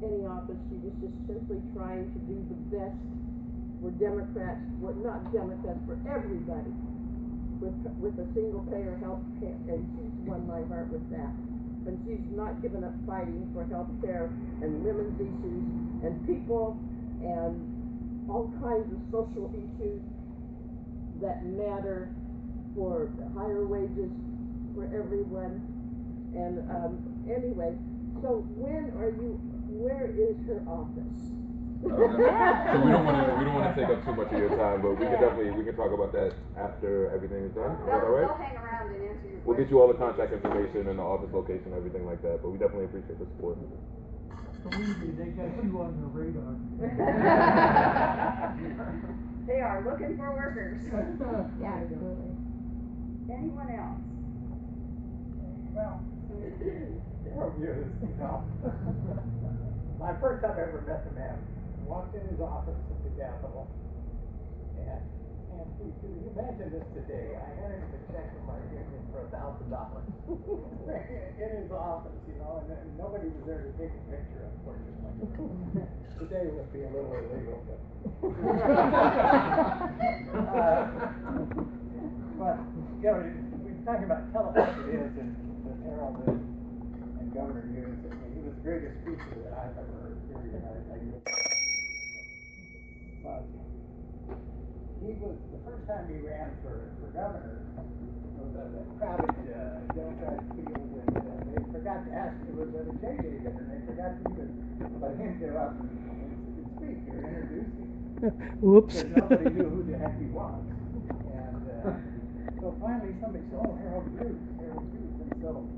any office, she was just simply trying to do the best for Democrats, not Democrats, for everybody, with a single payer health care, and she's won my heart with that. And she's not given up fighting for health care and women's issues and people and all kinds of social issues that matter for higher wages for everyone. And anyway, so where is her office? So we don't wanna take up too much of your time, but we can talk about that after everything is done. Is that all right? They'll hang around and answer your questions. We'll get you all the contact information and the office location, everything like that, but we definitely appreciate the support. Believe me, they got you on their radar. They are looking for workers. Yeah, absolutely. Anyone else? Well, Harold Hughes, you know, my first time I ever met the man, walked in his office at the Capitol, and if you imagine this today, I handed him a check from our union for $1,000 in his office, you know, and nobody was there to take a picture, unfortunately. Today would be a little illegal, but. But, you know, we're talking about television it is, and Harold is, and Governor Hughes, I mean, he was the greatest speaker that I've ever heard, period. But he was, the first time he ran for governor, it was a crowded Democratic field, and they forgot to ask him, it was at a JJ dinner, and they forgot to even let him get up and speak or introduce him. Whoops. Because nobody knew who the heck he was. And so finally somebody said, oh, Harold Hughes. And so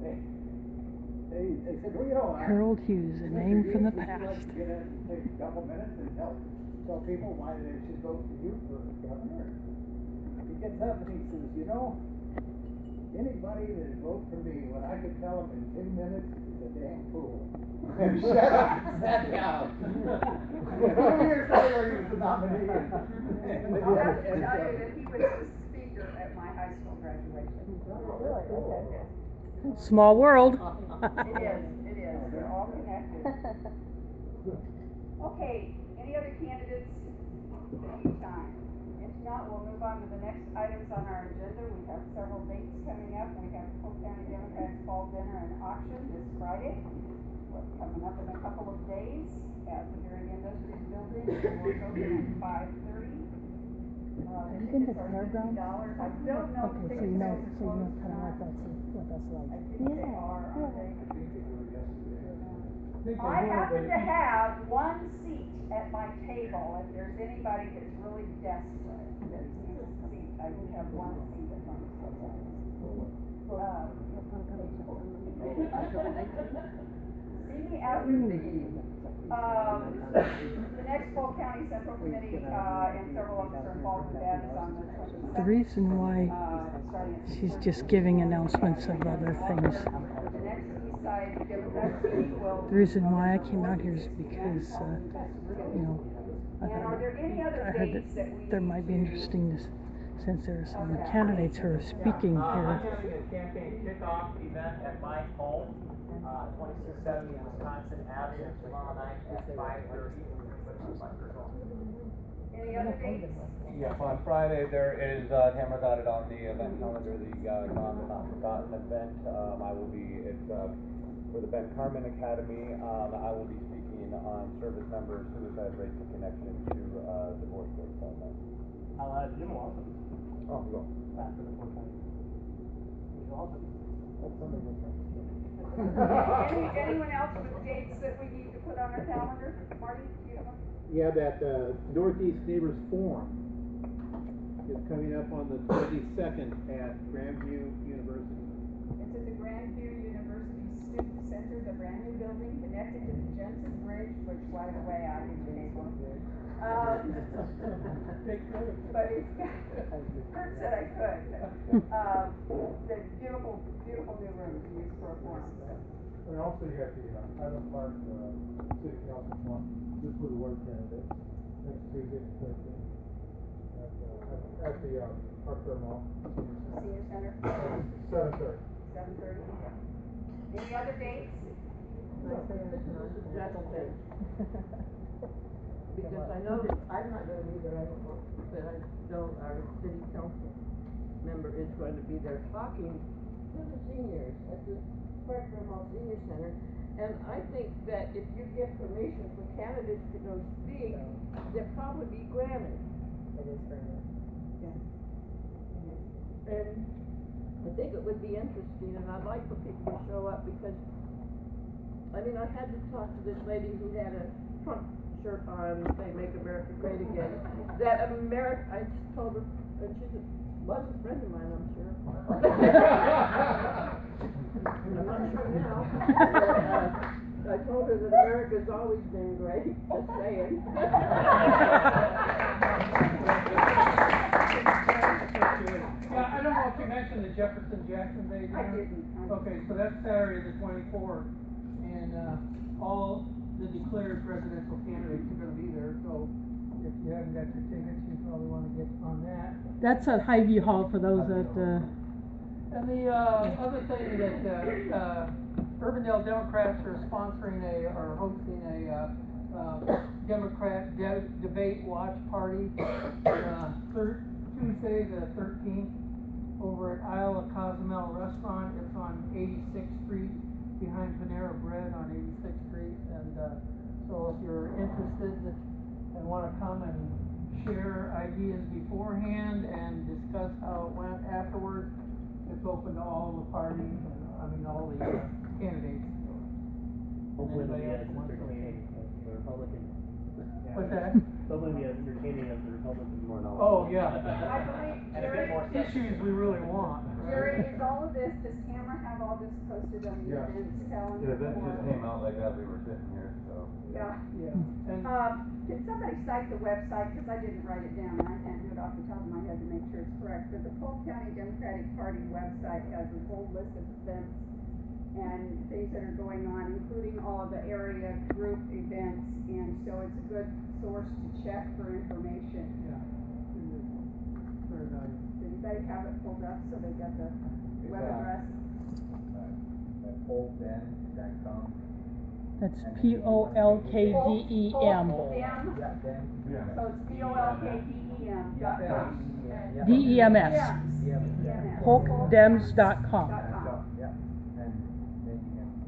they said, well, you know, Harold Hughes, a name from the would you past. like to get in and take a couple minutes and tell people why they should vote for you for governor? He gets up and he says, you know, anybody that votes for me, when I could tell them in 2 minutes, is a damn fool. And shut up and sat down. 2 years later, he was the nominee. I'll have to tell you that he was the speaker at my high school graduation. Really? Okay. Small world. It is, they're all connected. Okay, any other candidates at this time? If not, we'll move on to the next items on our agenda. We have several dates coming up. We have Polk County Democrats Fall Dinner and Auction this Friday. Coming up in a couple of days at the Gary Industries Building. Doors open at 5:30. Have you been to Fairgrounds? I don't know if Okay, so you know kind of what that's like. I think they are, aren't they? think I they were, happen but to have one seat at my table. If there's anybody that's really desperate that needs a seat, I do have one seat at my table. See me after the meeting. The next Polk County Central Committee, and several of us are involved with that, is on the 22nd. The reason why she's just giving announcements of other things. The next East Side Democrats meeting will. The reason why I came out here is because, you know, I And are there any other heard dates that we there might be interesting to, since there are some candidates who are speaking I'm here. having a campaign kickoff event at my home, 2670 Wisconsin Avenue, tomorrow night at 5:30. Any other dates? Yes, on Friday there is, Tamara got it on the event calendar, the Gone but Not Forgotten event. I will be, it's for the Ben Carmen Academy. I will be speaking on service members suicide rates in connection to divorce rates on that. Jim Lawson. Oh, no. after the Port County. He's awesome. Anyone else with dates that we need to put on our calendar? Marty, do you have one? Yeah, that, Northeast Neighbors Forum is coming up on the 22nd at Grandview University. It's at the Grandview University Student Center, the brand new building connected to the Jensen Bridge, which, by the way, I didn't pay for. But it's got, Kurt said I could. The beautiful, beautiful new rooms used for a forum. And also you have the Highland Park, City Council one, this was the word candidates, next Tuesday, the 13th, at the, Park Fair Mall. Senior Center? 7:30. 7:30. Any other dates? Because I know that I'm not gonna be there, I don't know, but I know our city council member is going to be there talking to the seniors at the Park Mall Senior Center. And I think that if you get permission for candidates to go speak, they'll probably be granted. It is granted. Yeah. And I think it would be interesting, and I'd like for people to show up because, I mean, I had to talk to this lady who had a Trump shirt on, say, Make America Great Again. That I told her, and she said, was a friend of mine, I'm sure. I'm not sure now. But, I told her that America's always been great, just saying. Yeah, I don't know if you mentioned the Jefferson Jackson Day dinner. I didn't. Okay, so that's Saturday the 24th, and all the declared presidential candidates are gonna be there, so if you haven't got your tickets, you probably wanna get on that. That's at Highview Hall for those that, And the other thing that Urbandale Democrats are sponsoring or hosting a Democrat debate watch party Tuesday the 13th over at Isle of Cozumel Restaurant. It's on 86th Street behind Panera Bread on 86th Street. And so if you're interested and want to come and share ideas beforehand and discuss how it went afterwards, it's open to all the parties and all the candidates. Hopefully it'll be as entertaining as the Republican. What's that? Hopefully it'll be as entertaining as the Republican. Oh, yeah. I believe, And a bit more Issues we really want. Jerry, is all of this, does Tamara have all this posted on the Yeah. events calendar? The event just came out like as we were sitting here, so. Yeah. And Can somebody cite the website, because I didn't write it down, and I can't do it off the top of my head to make sure it's correct, but the Polk County Democratic Party website has a whole list of events and things that are going on, including all of the area group events, and so it's a good source to check for information. yeah. Very valuable. Does anybody have it pulled up so they got the web address? polkdem.com. that's POLKDEM. Dem. So it's POLKDEM. DEMS. PolkDems.com. Yeah, and then you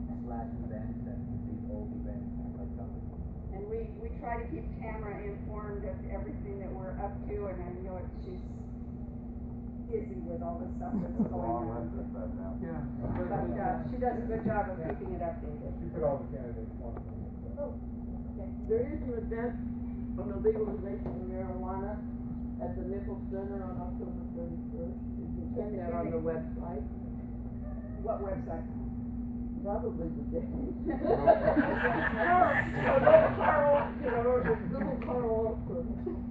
can slash events and see all the events like that. And we try to keep Tamara informed of everything that we're up to, and I know she's busy with all the stuff that's going on. Yeah. But she does a good job of keeping it updated. You put all the candidates on. Oh, okay. There is an event on the legalization of marijuana at the Nichols Center on October 31st. You can check that on the website. What website? Probably the day.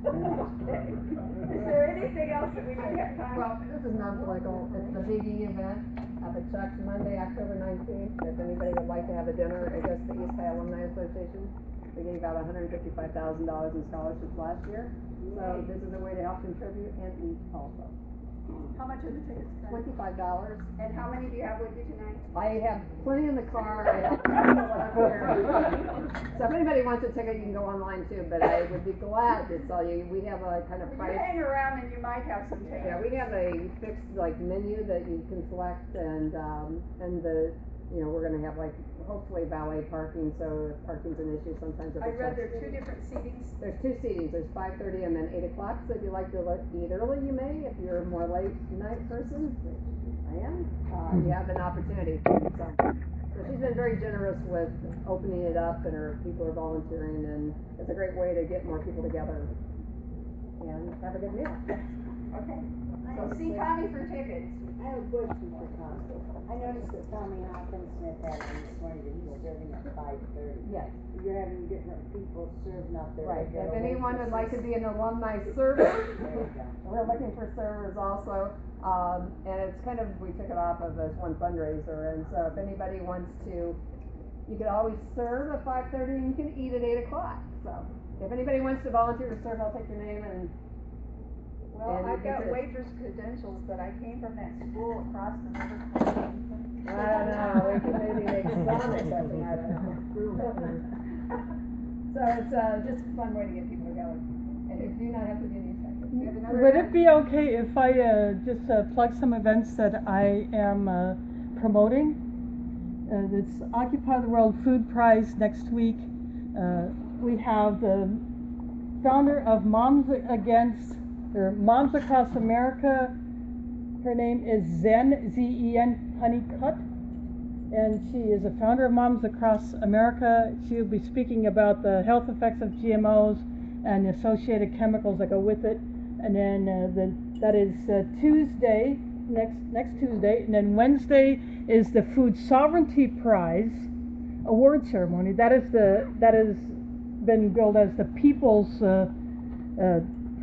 Is there anything else that we need to have time? Well, this is non-political, it's the BD event up at Chuck's Monday, October 19th. If anybody would like to have a dinner, I guess the East High Alumni Association, we gave out $155,000 in scholarships last year. So this is a way to help contribute and eat also. How much are the tickets? $25. And how many do you have with you tonight? I have plenty in the car, I have people up here. So if anybody wants a ticket, you can go online too, but I would be glad to tell you, we have a kind of When price. you hang around and you might have some tickets. Yeah, we have a fixed menu that you can select and the, we're gonna have hopefully valet parking, so if parking's an issue sometimes if I it's. read there are 2 different seatings. There's 2 seatings, there's 5:30 and then 8 o'clock, so if you like to eat early, you may, if you're a more late night person, which I am, you have an opportunity, so she's been very generous with opening it up, and her people are volunteering, and it's a great way to get more people together and have a good meal. Okay. So see Tommy for tickets. I have a question for Tommy. I noticed that Tommy Hawkins Smith had on this morning that he's serving at 5:30. Yes. You're having different people serving out there. Right, Like if that anyone would like to waitresses. be an alumni server, There you go. we're looking for servers also, and it's kind of, we took it off of as one fundraiser, and so if anybody wants to, you could always serve at 5:30 and you can eat at 8 o'clock, so if anybody wants to volunteer to serve, I'll take your name and. Well, and I've got get it. waitress credentials, but I came from that school across the river from Washington. I don't know, we could maybe make some or something, I don't know. So it's, just a fun way to get people together, and you do not have to do these seconds. We have another Would event? it be okay if I just plug some events that I am promoting? It's Occupy the World Food Prize next week. We have the founder of Moms Across America. Her name is Zen, Z-E-N, Honeycutt, and she is a founder of Moms Across America. She will be speaking about the health effects of GMOs and the associated chemicals that go with it. And then that is Tuesday, next Tuesday, and then Wednesday is the Food Sovereignty Prize award ceremony. That has been billed as the People's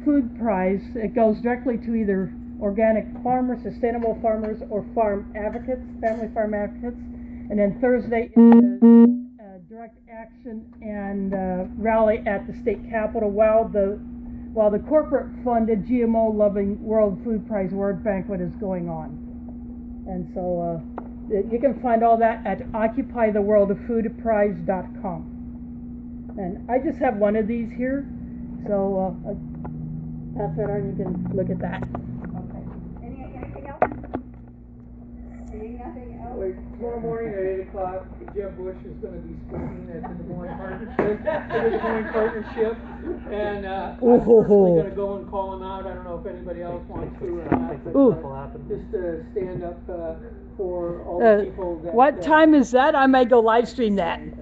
Food Prize. It goes directly to either organic farmers, sustainable farmers, or farm advocates, family farm advocates. And then Thursday is the direct action and rally at the state capitol while the corporate funded GMO loving World Food Prize award banquet is going on. And so you can find all that at occupytheworldfoodprize.com. And I just have one of these here, so pass that on, you can look at that. Okay. Anything else? Seeing nothing else? Like, tomorrow morning at 8 o'clock, Jeb Bush is gonna be speaking at the Des Moines Partnership, and, I'm personally gonna go and call him out. I don't know if anybody else wants to or not, but, just, stand up, for all the people that. What time is that? I may go live stream that. 8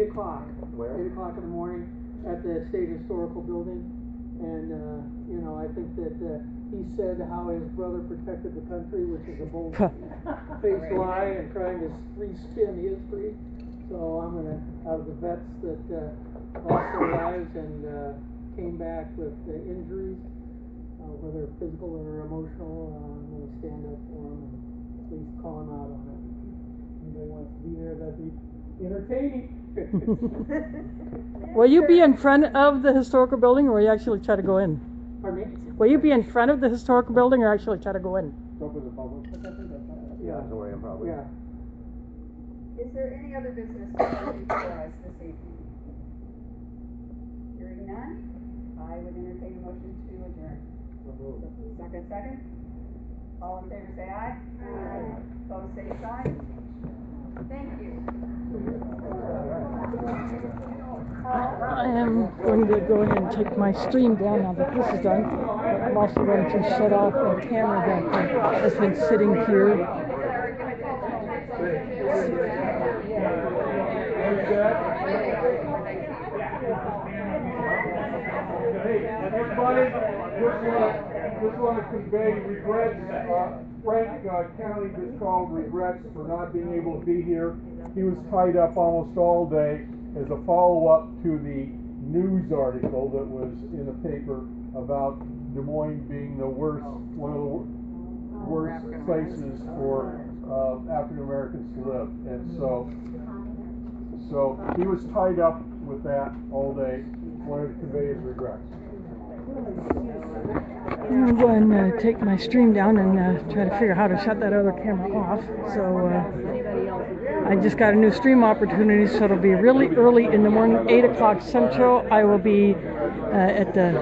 o'clock. Where? 8 o'clock in the morning at the State Historical Building. And, I think that, he said how his brother protected the country, which is a bold-faced lie and trying to re-spin history. So I'm gonna, out of the vets that, lost their lives and, came back with injuries, whether physical or emotional, I'm gonna stand up for them and at least call them out on it. Anybody wants to be there, that'd be entertaining. Will you be in front of the historical building, or will you actually try to go in? Pardon me? Will you be in front of the historical building, or actually try to go in? Open the public. Yeah. That's the way I'm probably. Yeah. Is there any other business to come before us this evening? Hearing none, I would entertain a motion to adjourn. Second? All in favor say aye. Aye. Opposed say sign. Thank you. I am going to go ahead and take my stream down now that this is done. I'm also going to shut off the camera that has been sitting here. Hey, everybody, just want to convey regrets. Frank County just called regrets for not being able to be here. He was tied up almost all day as a follow-up to the news article that was in the paper about Des Moines being the worst, one of the worst places for African Americans to live. And so he was tied up with that all day. Wanted to convey his regrets. I'm going to take my stream down and try to figure out how to shut that other camera off. So I just got a new stream opportunity, so it'll be really early in the morning, 8 o'clock Central. I will be at the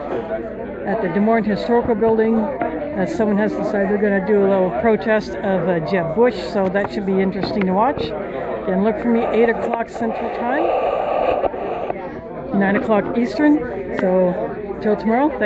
Des Moines Historical Building. Someone has decided they're going to do a little protest of Jeb Bush, so that should be interesting to watch. Again, look for me 8 o'clock Central Time, 9 o'clock Eastern. So till tomorrow, thanks.